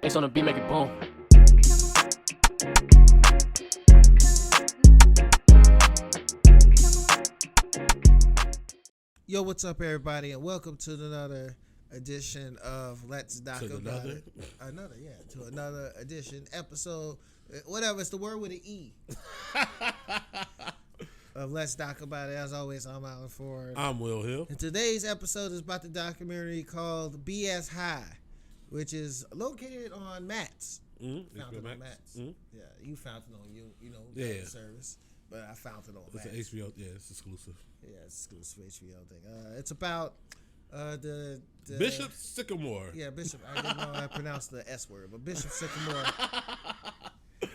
Bass on the beat, make it boom. Yo, what's up, everybody, and welcome to another edition of Let's Doc About It. To another edition, episode, whatever, it's the word with an E. Of Let's Doc About It. As always, I'm Alan Ford. I'm Will Hill. And today's episode is about the documentary called BS High, which is located on Matt's. Found it on Matt's. Yeah, you found it on the service, but I found it on Matt's. It's an HBO, it's exclusive. Yeah, it's exclusive HBO thing. It's about the Bishop Sycamore. Yeah, Bishop. I didn't know how to pronounce the S word, but Bishop Sycamore.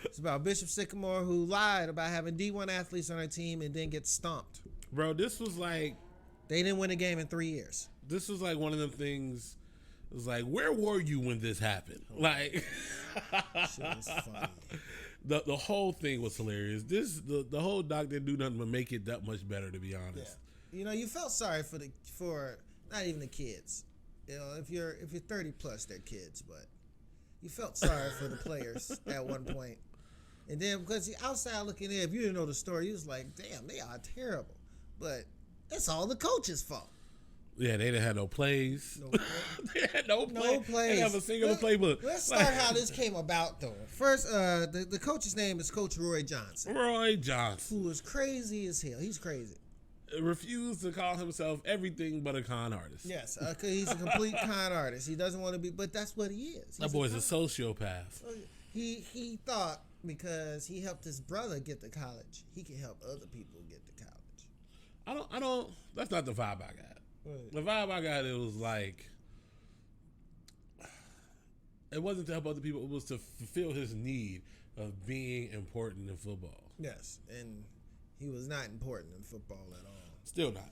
It's about Bishop Sycamore who lied about having D1 athletes on her team and then gets stomped. Bro, this was like... They didn't win a game in 3 years. This was like one of them things... It was like, where were you when this happened? Like... Shit was funny. The whole thing was hilarious. The whole doc didn't do nothing but make it that much better, to be honest. Yeah. You know, you felt sorry for not even the kids. You know, if you're 30 plus, they're kids, but you felt sorry for the players at one point. And then because the outside looking in, if you didn't know the story, you was like, damn, they are terrible. But it's all the coach's fault. Yeah, they didn't have no plays. They had no plays. They didn't have a single playbook. Let's start how this came about, though. First, the coach's name is Coach Roy Johnson. Roy Johnson. Who is crazy as hell. He's crazy. Refused to call himself everything but a con artist. Yes, he's a complete con artist. He doesn't want to be, but that's what he is. That boy's a sociopath. He thought because he helped his brother get to college, he can help other people get to college. I don't. That's not the vibe I got. Right. The vibe I got, it was like, it wasn't to help other people. It was to fulfill his need of being important in football. Yes, and he was not important in football at all. Still not.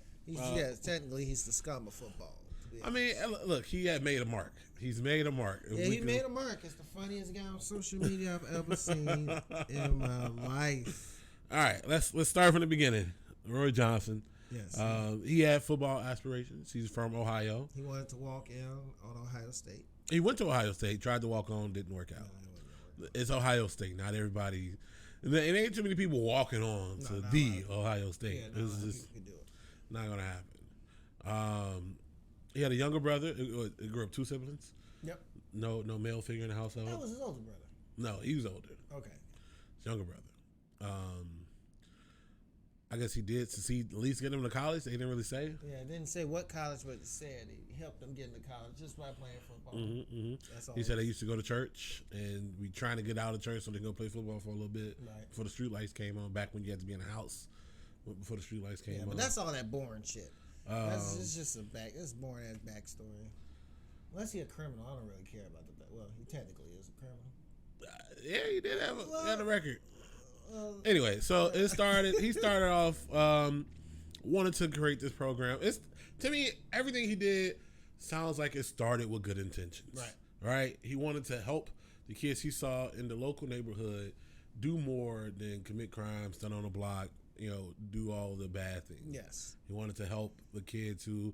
Technically, he's the scum of football. I mean, look, he had made a mark. He's made a mark. Yeah, he made a mark. It's the funniest guy on social media I've ever seen in my life. All right, let's start from the beginning. Roy Johnson. Yes. He had football aspirations. He's from Ohio. He wanted to walk in on Ohio State. He went to Ohio State, tried to walk on, didn't work out. It's Ohio State. Not everybody. It ain't too many people walking on to the Ohio State. Yeah, it's just not going to happen. He had a younger brother. He grew up 2 siblings. Yep. No male figure in the household. That was his older brother. No, he was older. Okay. His younger brother. I guess he did succeed, at least get him to college. They didn't really say. Yeah, it didn't say what college, but it said he helped them get into college just by playing football. That's all. He said they used to go to church, and we trying to get out of church so they can go play football for a little bit before the street lights came on. Back when you had to be in a house before the street lights came on. Yeah, but that's all that boring shit. It's just it's boring ass backstory. Unless he's a criminal, I don't really care about the. Well, he technically is a criminal. Yeah, he did have a record. Anyway, so it started. He started off wanted to create this program. It's to me, everything he did sounds like it started with good intentions. Right. He wanted to help the kids he saw in the local neighborhood do more than commit crimes, stand on the block, do all the bad things. Yes. He wanted to help the kids who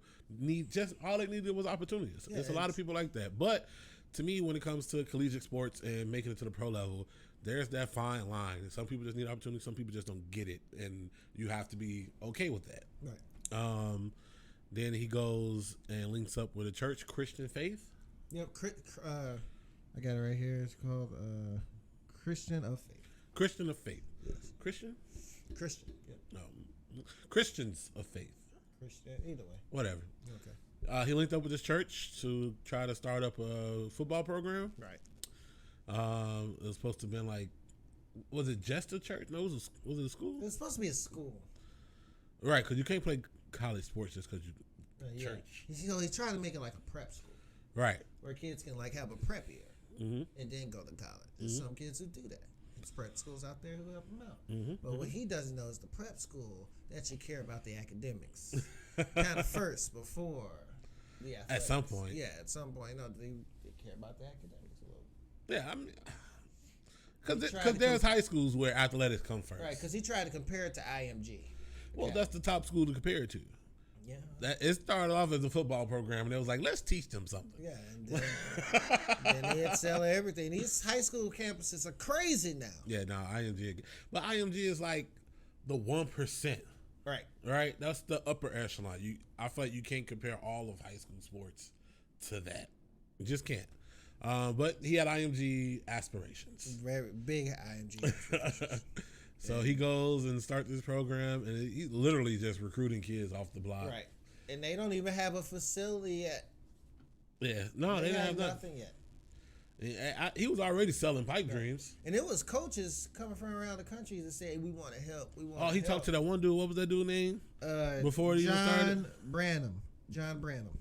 all they needed was opportunities. Yeah, there's a lot of people like that, but to me, when it comes to collegiate sports and making it to the pro level, there's that fine line. Some people just need opportunity. Some people just don't get it, and you have to be okay with that. Right. Then he goes and links up with a church, Christian Faith. Yep. I got it right here. It's called Christian of Faith. Christian of Faith. Yes. Christian. Yep. No. Christians of Faith. Christian. Either way. Whatever. Okay. He linked up with this church to try to start up a football program. Right. It was supposed to have been like, was it just a church? No, was it a school? It was supposed to be a school. Right, because you can't play college sports just because you church. He's trying to make it like a prep school. Right. Where kids can like have a prep year and then go to college. There's some kids who do that. There's prep schools out there who help them out. But what he doesn't know is the prep school that you care about the academics kind of first before the athletics. At some point. Yeah, at some point. No, they care about the academics a little. Yeah, I mean, because there's high schools where athletics come first. Right, because he tried to compare it to IMG. Well, that's the top school to compare it to. Yeah. That it started off as a football program, and it was like, let's teach them something. Yeah, and then they excel at everything. These high school campuses are crazy now. Yeah, no, IMG, but IMG is like the 1%. Right. That's the upper echelon. I feel like you can't compare all of high school sports to that. You just can't. But he had IMG aspirations. Very big IMG aspirations. So he goes and starts this program, and he's literally just recruiting kids off the block. Right. And they don't even have a facility yet. Yeah. No, they didn't have nothing yet. He was already selling pipe dreams. And it was coaches coming from around the country to say, we want to help. He talked to that one dude. What was that dude's name? Before he started? John Branham.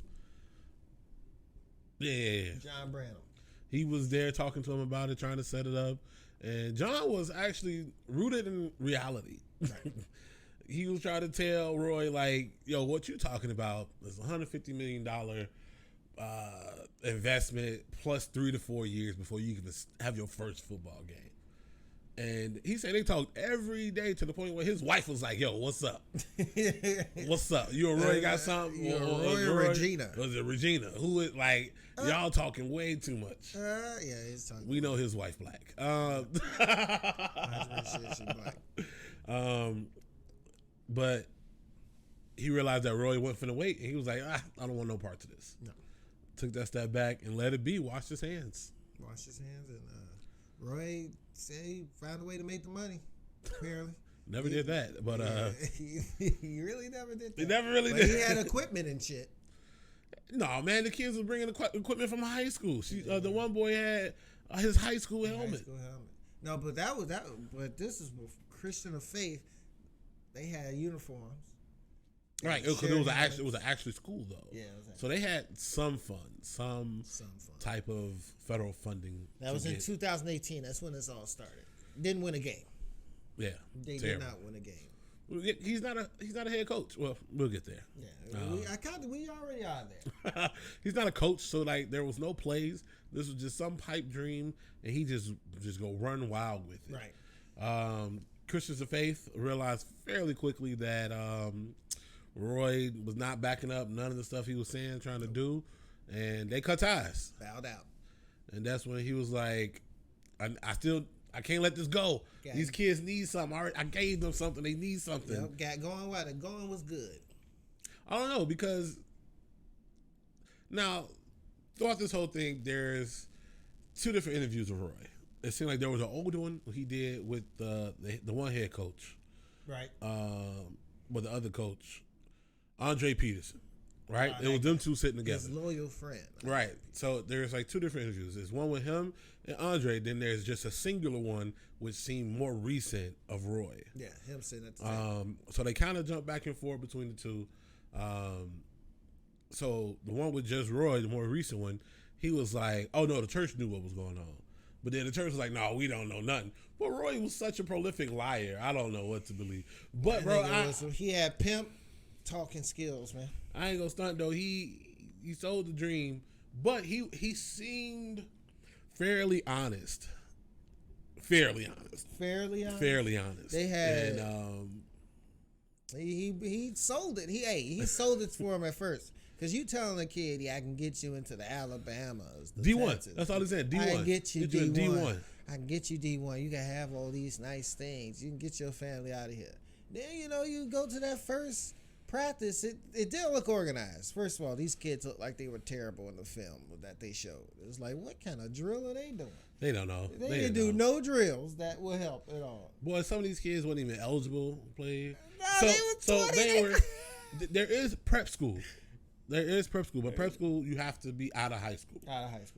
Yeah. John Branham. He was there talking to him about it, trying to set it up. And John was actually rooted in reality. Right. He was trying to tell Roy, like, yo, what you talking about is $150 million investment plus 3 to 4 years before you can have your first football game. And he said they talked every day to the point where his wife was like, yo, what's up? What's up? You and Roy got something? You and Roy or Regina? Was it Regina? Who is like, y'all talking way too much. Yeah, he's talking. We know his wife black. 100% she's black. But he realized that Roy wasn't finna wait, and he was like, I don't want no parts of this. No. Took that step back and let it be. Washed his hands. And Roy said he found a way to make the money, apparently. Never did that, but he really never did that. He never really did. He had equipment and shit. No, man, the kids was bringing equipment from high school. The one boy had his high school helmet. No, but but this is Christian of Faith. They had uniforms. Right, because it was an actual school though. Yeah, so they had some type of federal funding. That was in 2018. That's when this all started. Didn't win a game. Yeah, they did not win a game. He's not a head coach. Well, we'll get there. Yeah, we already are there. He's not a coach, so like there was no plays. This was just some pipe dream, and he just go run wild with it. Right. Christians of Faith realized fairly quickly that Roy was not backing up none of the stuff he was saying, trying to do, and they cut ties. Bowed out. And that's when he was like, I can't let this go. These kids need something. I gave them something. They need something. Yep, got going while the going was good. I don't know, because now throughout this whole thing, there's 2 different interviews of Roy. It seemed like there was an older one he did with the one head coach. Right. With the other coach, Andre Peterson. Right? It was them two sitting together. His loyal friend. Right. So there's like 2 different interviews. There's one with him and Andre. Then there's just a singular one which seemed more recent of Roy. Yeah, him sitting at the table. So they kind of jump back and forth between the 2. So the one with just Roy, the more recent one, he was like, oh no, the church knew what was going on. But then the church was like, no, we don't know nothing. But Roy was such a prolific liar. I don't know what to believe. But bro, he had pimp talking skills, man. I ain't gonna stunt though. He sold the dream, but he seemed fairly honest. Fairly honest. They had he sold it. He sold it for him at first. Cause you telling a kid, I can get you into the Alabamas, the D1. Texas. That's all he said. D1. I can get you D1. I can get you D1. You can have all these nice things. You can get your family out of here. Then you go to that first practice. It didn't look organized. First of all, these kids looked like they were terrible in the film that they showed. It was like, what kind of drill are they doing? They don't know. They didn't do no drills that will help at all. Boy, some of these kids weren't even eligible to play. No, they were 20. There is prep school. But prep school, you have to be out of high school.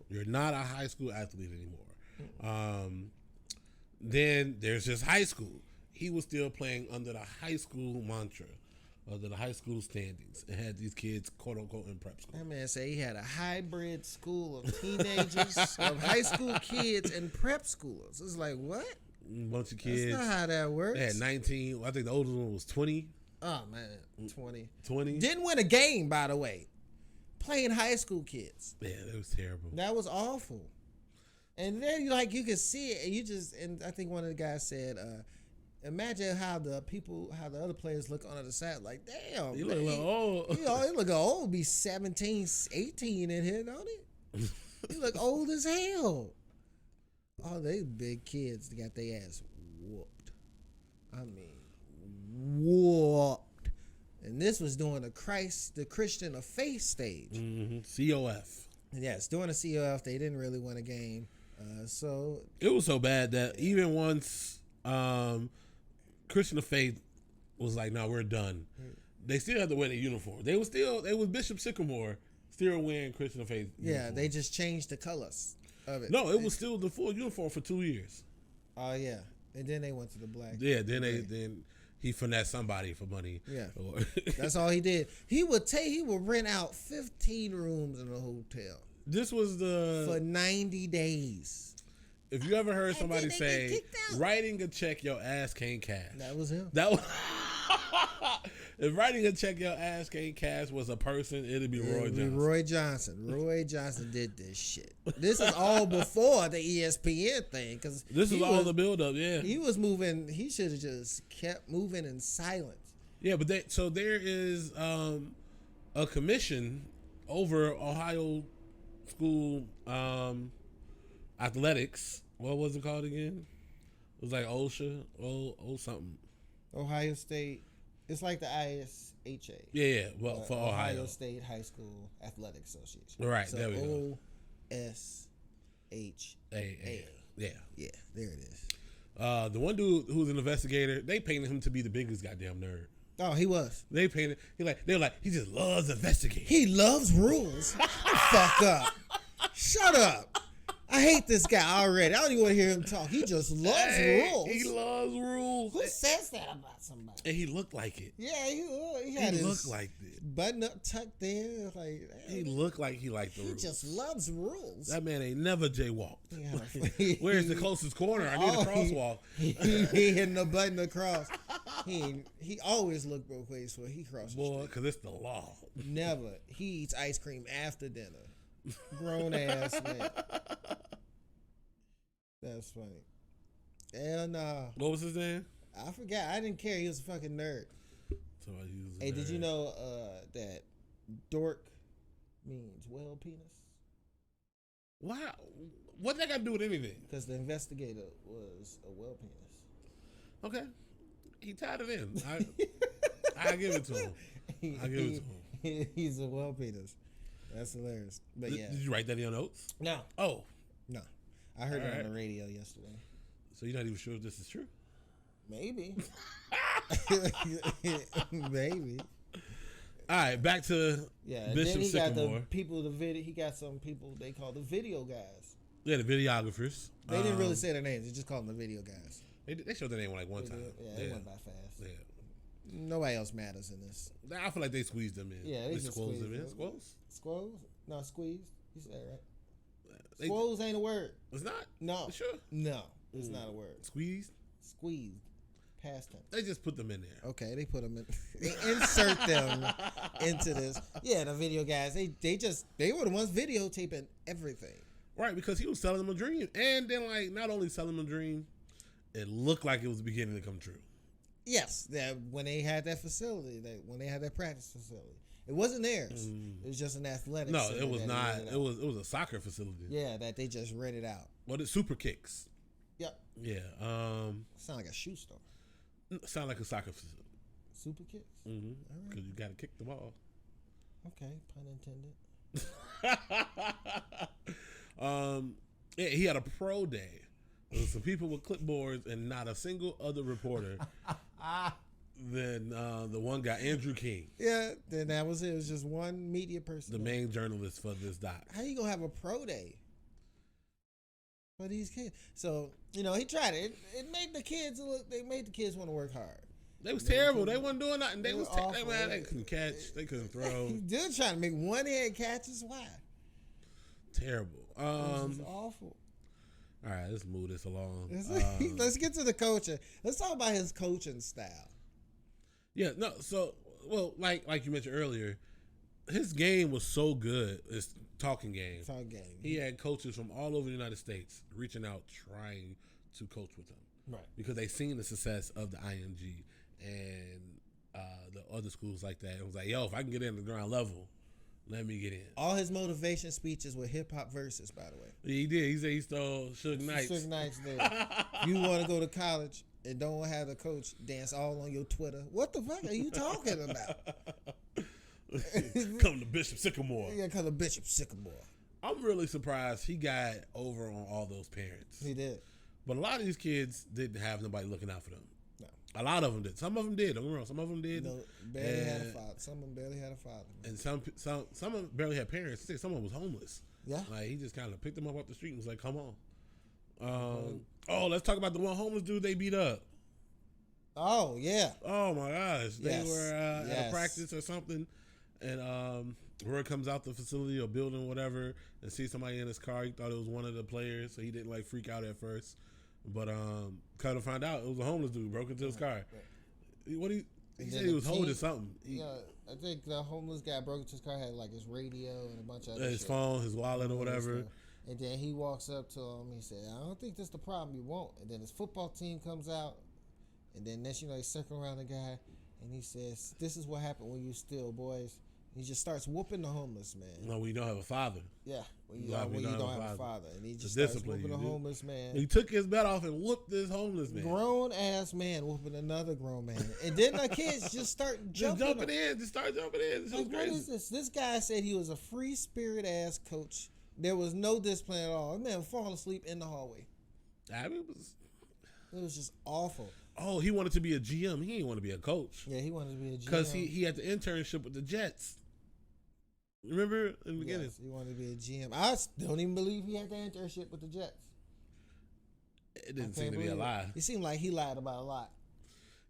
You're not a high school athlete anymore. Then there's just high school. He was still playing under the high school mantra, under the high school standings, and had these kids, quote unquote, in prep school. That man said he had a hybrid school of teenagers, of high school kids and prep schoolers. It's like, what? A bunch of kids. That's not how that works. They had 19. I think the oldest one was 20. Oh, man. 20. Didn't win a game, by the way. Playing high school kids. Yeah, that was terrible. That was awful. And then, you can see it, and I think one of the guys said, Imagine how the other players look on the side. Like, damn, You look a little old. He look old. Be 17, 18 in here, don't he? He look old as hell. Oh, they big kids. They got their ass whooped. I mean, whooped. And this was during the Christian of Faith stage. COF. Yes, during the COF, they didn't really win a game. So it was so bad that even once Christian of Faith was like, "No, we're done." They still had to wear the uniform. They was Bishop Sycamore still wearing Christian of Faith. Yeah, they just changed the colors of it. No, it was still the full uniform for 2 years. Oh yeah, and then they went to the black. Yeah, then he finessed somebody for money. Yeah, that's all he did. He would rent out 15 rooms in a hotel. This was for 90 days. If you ever heard somebody say, "Writing a check your ass can't cash," that was him. That was. If writing a check your ass can't cash was a person, it'd be Roy Johnson. Roy Johnson did this shit. This is all before the ESPN thing, because this is all the buildup. Yeah, he was moving. He should have just kept moving in silence. Yeah, but there is a commission over Ohio school athletics. What was it called again? It was like OSHA, something. Ohio State. It's like the ISHA. Yeah. Well, for Ohio State High School Athletic Association. Right, so there we go. OSHA. Yeah, there it is. The one dude who was an investigator, they painted him to be the biggest goddamn nerd. Oh, he was. They painted. They were like, he just loves investigating. He loves rules. Fuck up. Shut up. I hate this guy already. I don't even want to hear him talk. He just loves rules. He loves rules. Who says that about somebody? And he looked like it. Yeah, he had his looked like it. Button up tucked in. Like, he looked like he liked the rules. He just loves rules. That man ain't never jaywalked. Yeah. Where's the closest corner? I need a crosswalk. He hitting the button across. He always looked both ways when he crossed the street. Because it's the law. Never. He eats ice cream after dinner. Grown ass man. That's funny. Hell nah. What was his name? I forgot. I didn't care. He was a fucking nerd. Hey, did you know that dork means whale penis? Wow. What that got to do with anything? Because the investigator was a whale penis. Okay. He tied it in. I give it to him. He's a whale penis. That's hilarious. But yeah. Did you write that in your notes? No. Oh. No. I heard it on the radio yesterday. So you're not even sure if this is true? Maybe. Maybe. All right, back to Bishop Sycamore. He got some people they call the video guys. Yeah, the videographers. They didn't really say their names. They just called them the video guys. They showed their name like one time. Yeah, they went by fast. Yeah. Nobody else matters in this. I feel like they squeezed them in. Yeah, they just squeezed them in. Squoze? No, squeezed. You said it right. Squoze ain't a word. It's not? No. You sure? No, it's not a word. Squeezed? Squeezed. Past tense. They just put them in there. Okay, they put them in. They insert them into this. Yeah, the video guys. They were the ones videotaping everything. Right, because he was selling them a dream, and then like not only selling them a dream, it looked like it was beginning to come true. Yes, that when they had that facility, when they had that practice facility, it wasn't theirs. It was just an athletic. No, it was not. It was a soccer facility. Yeah, that they just rented out. What is Super Kicks? Yep. Yeah. Sound like a shoe store. Sound like a soccer facility. Super Kicks. Mm-hmm. Because you got to kick the ball. Okay, pun intended. Yeah, he had a pro day. There was some people with clipboards and not a single other reporter than the one guy, Andrew King. Yeah, then that was it. It was just one media person. The main journalist for this doc. How you gonna have a pro day for these kids? So, he tried it. It made the kids want to work hard. They was terrible. They wasn't doing nothing. They was they couldn't catch. They couldn't throw. They're trying to make one-hand catches. Why? Terrible. This is awful. All right, let's move this along. Let's get to the coaching. Let's talk about his coaching style. Yeah, no. So, well, like you mentioned earlier, his game was so good. His talking game. He had coaches from all over the United States reaching out, trying to coach with him. right? Because they seen the success of the IMG and the other schools like that. It was like, yo, if I can get in the ground level, let me get in. All his motivation speeches were hip hop verses, by the way. He did. He said he stole Suge Knight's. Suge Knight's did. You want to go to college and don't have the coach dance all on your Twitter? What the fuck are you talking about? Come to Bishop Sycamore. Yeah, come to Bishop Sycamore. I'm really surprised he got over on all those parents. He did. But a lot of these kids didn't have nobody looking out for them. No. A lot of them did. Some of them did. Don't get me wrong. Some of them did. No, barely had a father. Some of them barely had a father. And some of them barely had parents. Some of them was homeless. Yeah. Like, he just kind of picked them up off the street and was like, come on. Oh, let's talk about the one homeless dude they beat up. Oh, yeah. Oh, my gosh. They were at a Yes. practice or something. And Roy comes out the facility or building, whatever, and sees somebody in his car. He thought it was one of the players, so he didn't like freak out at first. But kind of find out it was a homeless dude broke into his car. Right. He said he was holding something. I think the homeless guy broke into his car, had like his radio and a bunch of other his shit. phone, his wallet, or whatever. And then he walks up to him. He said, "I don't think that's the problem you want." And then his football team comes out, and then next they circle around the guy, and he says, "This is what happened when you steal, boys." He just starts whooping the homeless man. No, we don't have a father. Yeah, when you don't have a father. And he just the starts whooping the homeless man. He took his belt off and whooped this homeless man. Grown ass man whooping another grown man. And then the kids just start jumping in. Just start jumping in. This is Like, what crazy. is this? This guy said he was a free spirit ass coach. There was no discipline at all. The man falling asleep in the hallway. I mean, It was just awful. Oh, he wanted to be a GM. He didn't want to be a coach. Yeah, he wanted to be a GM. Because he had the internship with the Jets. Remember in the beginning? Yes, he wanted to be a GM. I don't even believe he had the internship with the Jets. It didn't seem to be a lie. It seemed like he lied about a lot.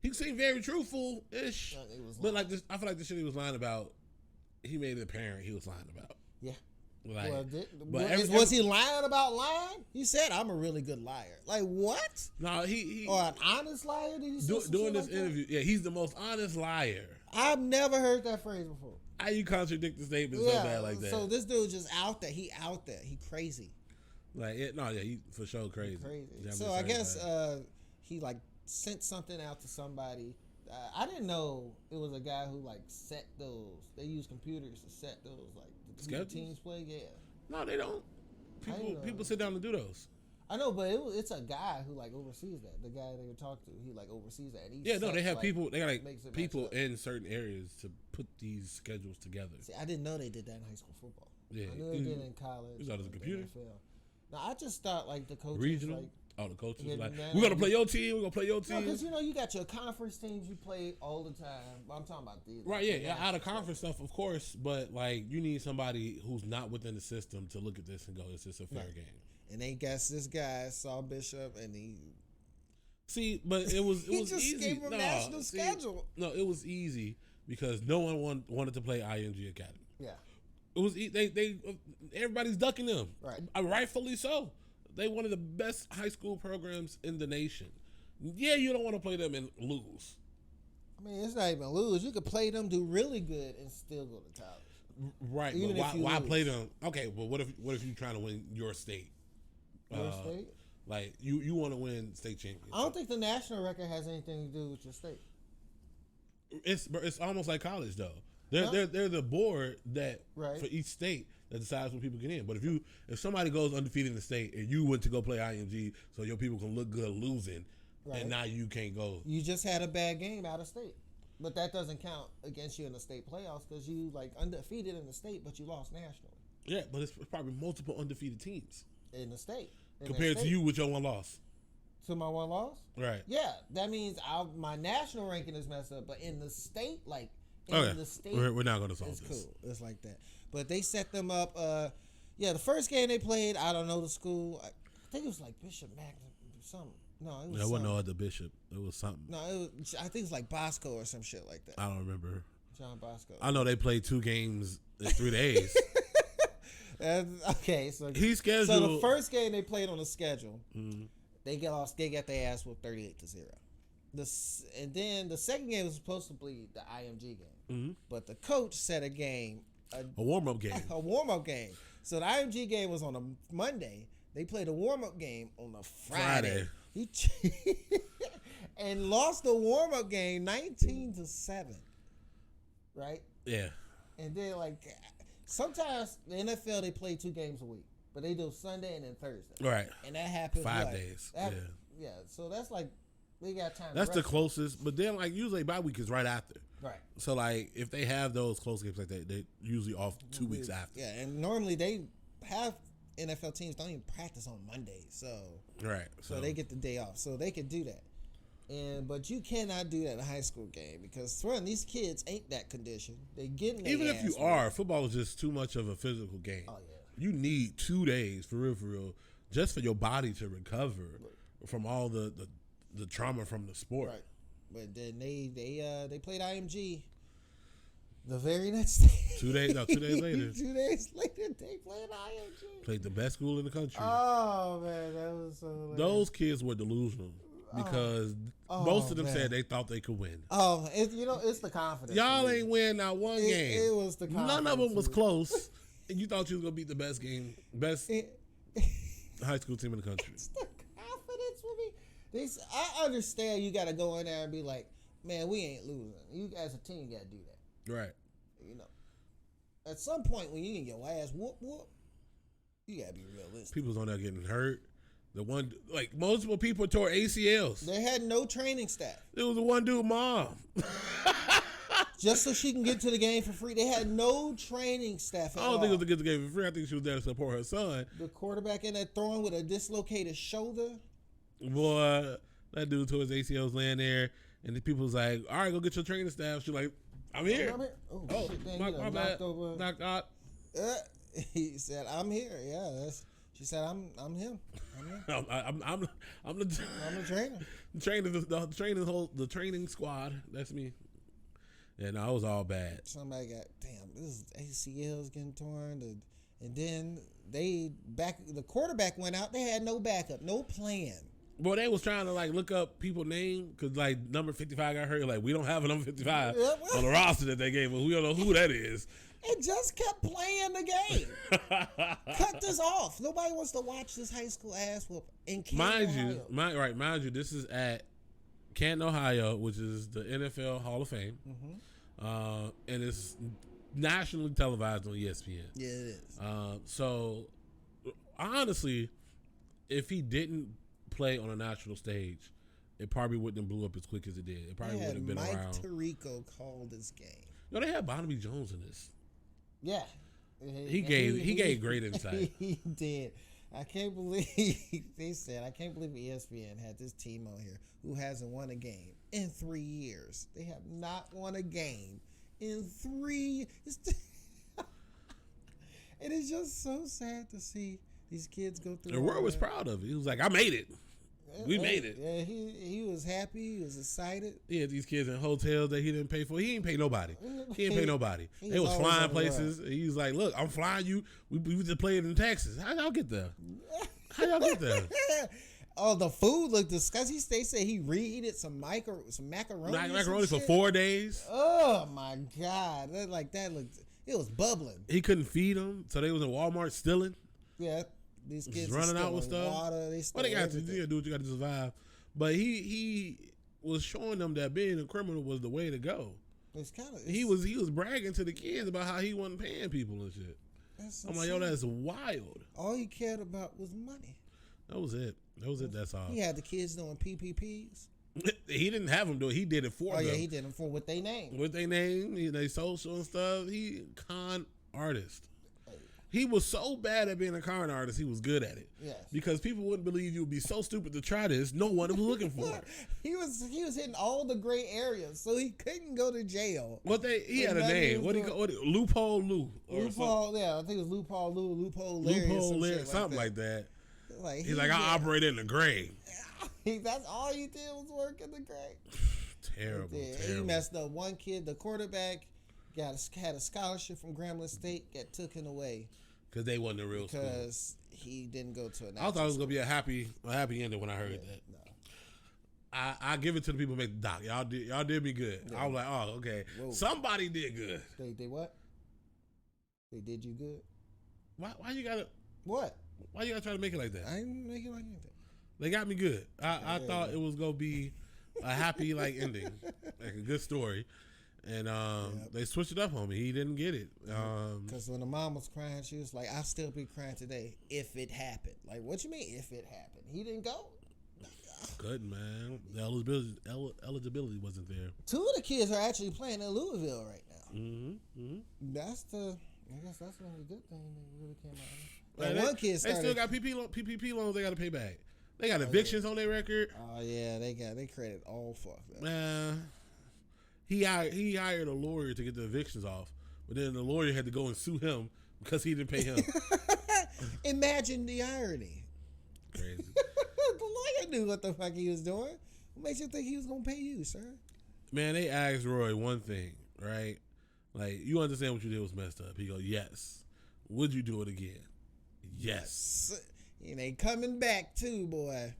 He seemed very truthful-ish. But like this, I feel like the shit he was lying about, he made it apparent he was lying about. Yeah. Like, was he lying about lying? He said, "I'm a really good liar." Like what? No, he or an honest liar? Did he say doing this like interview? That? Yeah, he's the most honest liar. I've never heard that phrase before. How you contradict the statement so bad like that? So this dude just out there. He out there. He crazy. Like he for sure crazy. So I guess he like sent something out to somebody. I didn't know it was a guy who like set those. They use computers to set those like the teams play. Yeah. No, they don't. People sit down and do those. I know, but it's a guy who like oversees that. The guy they would talk to, he like oversees that. And they have people. They got like people in certain areas to put these schedules together. See, I didn't know they did that in high school football. Yeah, I knew they did it in college. You thought it was a computer? No, I just thought like the coaches regional. Like, the coaches like, we're gonna play your team. We're gonna play your team. No, because you got your conference teams you play all the time. I'm talking about these. Right, yeah, out of conference stuff, of course. But like, you need somebody who's not within the system to look at this and go, "Is this a fair game?" And they guess this guy saw Bishop, and he but it was just easy. Gave him national schedule. No, it was easy because no one wanted to play IMG Academy. Yeah, it was they everybody's ducking them. Right, rightfully so. They one of the best high school programs in the nation. Yeah, you don't want to play them and lose. I mean, it's not even lose. You could play them, do really good, and still go to college. Right, even but why play them? Okay, well, what if you're trying to win your state? Your state? Like you want to win state championship. I don't think the national record has anything to do with your state. It's almost like college though. They're the board that for each state that decides when people get in. But if somebody goes undefeated in the state and you went to go play IMG so your people can look good losing, and now you can't go. You just had a bad game out of state. But that doesn't count against you in the state playoffs because you like undefeated in the state, but you lost nationally. Yeah, but it's probably multiple undefeated teams in the state compared to you with your one loss. To my one loss, right? Yeah, that means my national ranking is messed up, but in the state, like in the state, we're not going to solve this. It's cool. It's like that. But they set them up. The first game they played, I don't know the school. I think it was like Bishop Magnus something. No, it was. There wasn't no other bishop. It was something. No, I think it's like Bosco or some shit like that. I don't remember. John Bosco. I know they played 2 games in 3 days. Okay, so he scheduled. So the first game they played on the schedule, they got their ass with 38-0. And then the second game was supposed to be the IMG game, but the coach set a game, a warm up game, a warm up game. So the IMG game was on a Monday. They played a warm up game on a Friday. He and lost the warm-up game 19-7. Right? Yeah. And then sometimes the NFL they play 2 games a week, but they do Sunday and then Thursday. Right. And that happens 5 days. Yeah. So that's they got time. That's the closest, but then usually bye week is right after. Right. So if they have those close games like that, they usually off 2 weeks after. Yeah, and normally they have NFL teams don't even practice on Mondays, so right. So they get the day off, so they can do that. But you cannot do that in a high school game because these kids ain't that conditioned. They getting even if you are, football is just too much of a physical game. Oh yeah. You need 2 days for real, just for your body to recover from all the trauma from the sport. Right. But then they played IMG the very next day. 2 days later. 2 days later, they played IMG. Played the best school in the country. Oh man, that was so hilarious. Those kids were delusional because most of them said they thought they could win. Oh, it's the confidence. Y'all ain't win not one game. It was the confidence. None of them was close, and you thought you was gonna beat the best high school team in the country. It's the confidence for me. I understand you got to go in there and be like, man, we ain't losing. You as a team got to do that. Right. At some point when you get your ass whoop, you got to be realistic. People's on there getting hurt. The one, multiple people tore ACLs. They had no training staff. It was the one dude mom. Just so she can get to the game for free. They had no training staff at all. I don't think it was to get the game for free. I think she was there to support her son. The quarterback in there throwing with a dislocated shoulder. Boy, that dude tore his ACLs laying there, and the people was like, all right, go get your training staff. She's like, I'm here. Oh, shit, dang, my bad. Knocked out. He said, I'm here. Yeah, she said, I'm him. I'm the trainer. The training squad. That's me. Yeah, no, it was all bad. Somebody got this ACLs getting torn, and then the quarterback went out. They had no backup, no plan. Boy, they was trying to look up people's name because number 55 got hurt. We don't have a number 55 on the roster that they gave us. We don't know who that is. And just kept playing the game. Cut this off. Nobody wants to watch this high school ass whoop in Canton, Ohio. Mind you, this is at Canton, Ohio, which is the NFL Hall of Fame. Mm-hmm. And it's nationally televised on ESPN. Yeah, it is. So, honestly, if he didn't play on a national stage, it probably wouldn't have blew up as quick as it did. It probably would have been Mike around. Tirico called this game. No, they had Barnaby Jones in this. Yeah. He gave great insight. He did. I can't believe ESPN had this team on here who hasn't won a game in 3 years. They have not won a game in 3 years. And it's just so sad to see these kids go through. The world was proud of it. He was like, I made it. We made it. Yeah, he was happy. He was excited. He had these kids in hotels that he didn't pay for. He didn't pay nobody. They was flying places. He was like, look, I'm flying you. We just played in Texas. How y'all get there? Oh, the food looked disgusting. They said he reheated some macaroni. Macaroni for 4 days. Oh my God! That looked. It was bubbling. He couldn't feed them, so they was in Walmart stealing. Yeah, these kids running out with stuff. Water, they got to do what you got to survive. But he was showing them that being a criminal was the way to go. He was bragging to the kids about how he wasn't paying people and shit. I'm like, yo, that's wild. All he cared about was money. That was it. That's all. He had the kids doing PPPs. He didn't have them do it. He did it for them. Oh yeah, he did them for what they name. They social and stuff. He con artist. He was so bad at being a con artist, he was good at it. Yes. Because people wouldn't believe you would be so stupid to try this. No one was looking for it. He was hitting all the gray areas, so he couldn't go to jail. He had a name. What Loophole Lou. Loophole, yeah, I think it was Loophole Lou, Loophole Larry. Loophole Larry, something like that. He's like, I operate in the gray. That's all he did was work in the gray. Terrible. He messed up one kid, the quarterback, had a scholarship from Grambling State, got taken away. Because they wasn't a real school. Because he didn't go to a national I thought it was going to be a happy ending when I heard that. No. I give it to the people who make the doc. Y'all did me good. Yeah. I was like, oh, okay. Whoa. Somebody did good. They what? They did you good? Why you gotta? What? Why you gotta try to make it like that? I didn't make it like anything. They got me good. I thought it was gonna be a happy ending, like a good story, and they switched it up on me. He didn't get it. Because when the mom was crying, she was like, "I'll still be crying today if it happened." Like, what you mean if it happened? He didn't go. Good man. The eligibility wasn't there. 2 of the kids are actually playing in Louisville right now. Mm-hmm. I guess that's one of the good things that really came out. Like one kid started. They still got PPP loans they got to pay back. They got evictions on their record. Oh yeah, they credit all fucked up. Man, he hired a lawyer to get the evictions off, but then the lawyer had to go and sue him because he didn't pay him. Imagine the irony. Crazy. The lawyer knew what the fuck he was doing. What makes you think he was gonna pay you, sir? Man, they asked Roy one thing, right? Like, you understand what you did was messed up. He goes, yes. Would you do it again? Yes. And they coming back too, boy.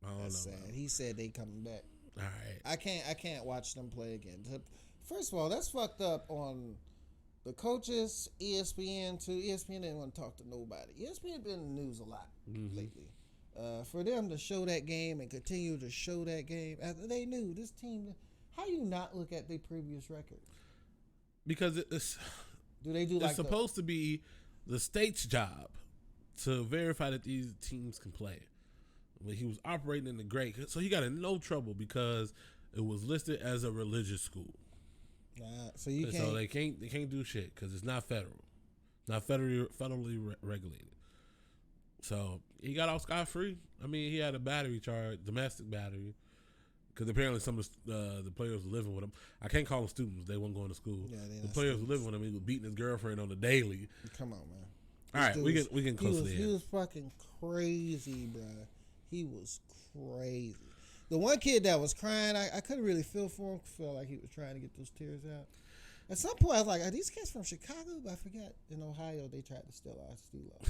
I don't know. Sad. He said they coming back. All right. I can't watch them play again. First of all, that's fucked up on the coaches, ESPN too. ESPN didn't want to talk to nobody. ESPN been in the news a lot lately. For them to show that game and continue to show that game after they knew this team. How you not look at their previous record? Because it's do they do it's supposed to be the state's job to verify that these teams can play. When he was operating in the great, so he got in no trouble because it was listed as a religious school. So you can't. So they can't do shit because it's not federal, not federally regulated. So he got off scot-free. I mean, he had a battery charge, domestic battery, because apparently some of the players were living with him. I can't call them students; they weren't going to school. Yeah, the players were living with him. He was beating his girlfriend on the daily. Come on, man. All right, we can close the end. He was fucking crazy, bro. He was crazy. The one kid that was crying, I couldn't really feel for him. Felt like he was trying to get those tears out. At some point, I was like, "Are these kids from Chicago?" But I forgot. In Ohio, they tried to steal our Stilo.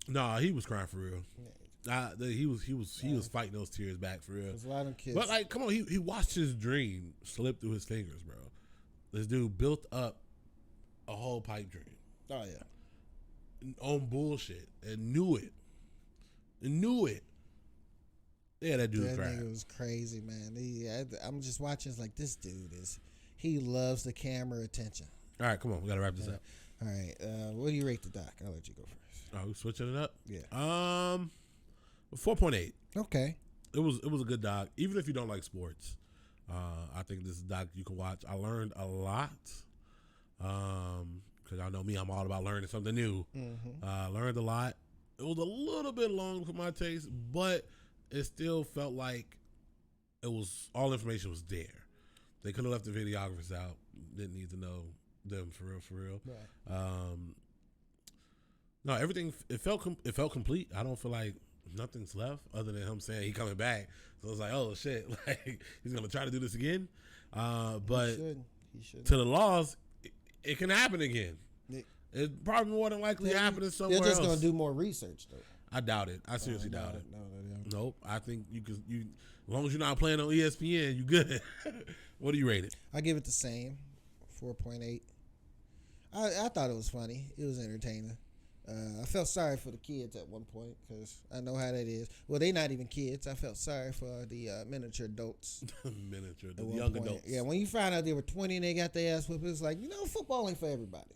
Nah, he was crying for real. He was fighting those tears back for real. There's a lot of kids. But come on, he watched his dream slip through his fingers, bro. This dude built up a whole pipe dream. Oh yeah. On bullshit and knew it. Yeah, that dude cried. That nigga was crazy, man. I'm just watching. It's like this dude he loves the camera attention. All right, come on, we gotta wrap this up. All right, what do you rate the doc? I'll let you go first. Oh, we switching it up. Yeah. 4.8. Okay. It was a good doc, even if you don't like sports. I think this is a doc you can watch. I learned a lot. Because I know me, I'm all about learning something new. Learned a lot. It was a little bit long for my taste, but it still felt like all information was there. They could have left the videographers out. Didn't need to know them for real. Right. No, everything it felt complete. I don't feel like nothing's left other than him saying he coming back. So it's like, oh shit, like he's gonna try to do this again. But he should. To the laws, it can happen again. It's probably more than likely happening somewhere else. They're just gonna do more research though. I doubt it. I seriously doubt it. No. Nope. I think you as long as you're not playing on ESPN, you good. What do you rate it? I give it the same, 4.8. I thought it was funny. It was entertaining. I felt sorry for the kids at one point because I know how that is. Well, they not even kids. I felt sorry for the miniature adults. The young adults. Yeah, when you find out they were 20 and they got their ass whooped, it's like, football ain't for everybody.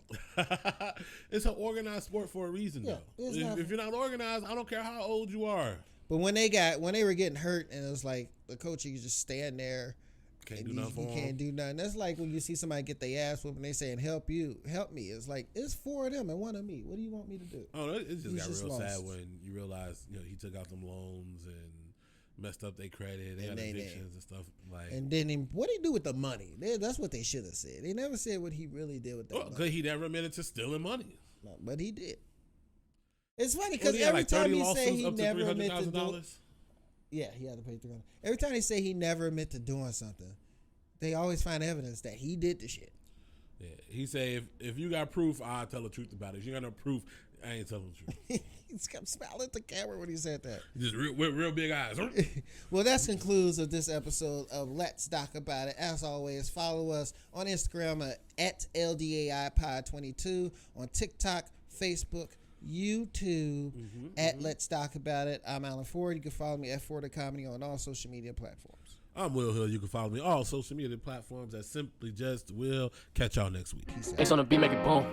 It's an organized sport for a reason, though. If you're not organized, I don't care how old you are. But when they were getting hurt and it was like the coach, you just stand there. Can't do nothing for them. You can't do nothing. That's like when you see somebody get their ass whooped and they saying, help me. It's like, it's 4 of them and 1 of me. What do you want me to do? Oh, it just got real sad when you realize, he took out them loans and messed up their credit. They had evictions and stuff. And then what did he do with the money? That's what they should have said. They never said what he really did with that money. Because he never admitted to stealing money. No, but he did. It's funny because every time he say he never admitted to doing, yeah, he had to pay $300. Every time they say he never admitted to doing something, they always find evidence that he did the shit. Yeah, he say if you got proof, I'll tell the truth about it. If you got no proof, I ain't telling the truth. He's kept smiling at the camera when he said that. Just real big eyes. Well, that concludes of this episode of Let's Talk About It. As always, follow us on Instagram at LDAI Pod 22, on TikTok, Facebook, YouTube at Let's Talk About It. I'm Alan Ford. You can follow me at Ford Comedy on all social media platforms. I'm Will Hill. You can follow me on all social media platforms at Simply Just Will. Catch y'all next week. It's on the beat, make it boom.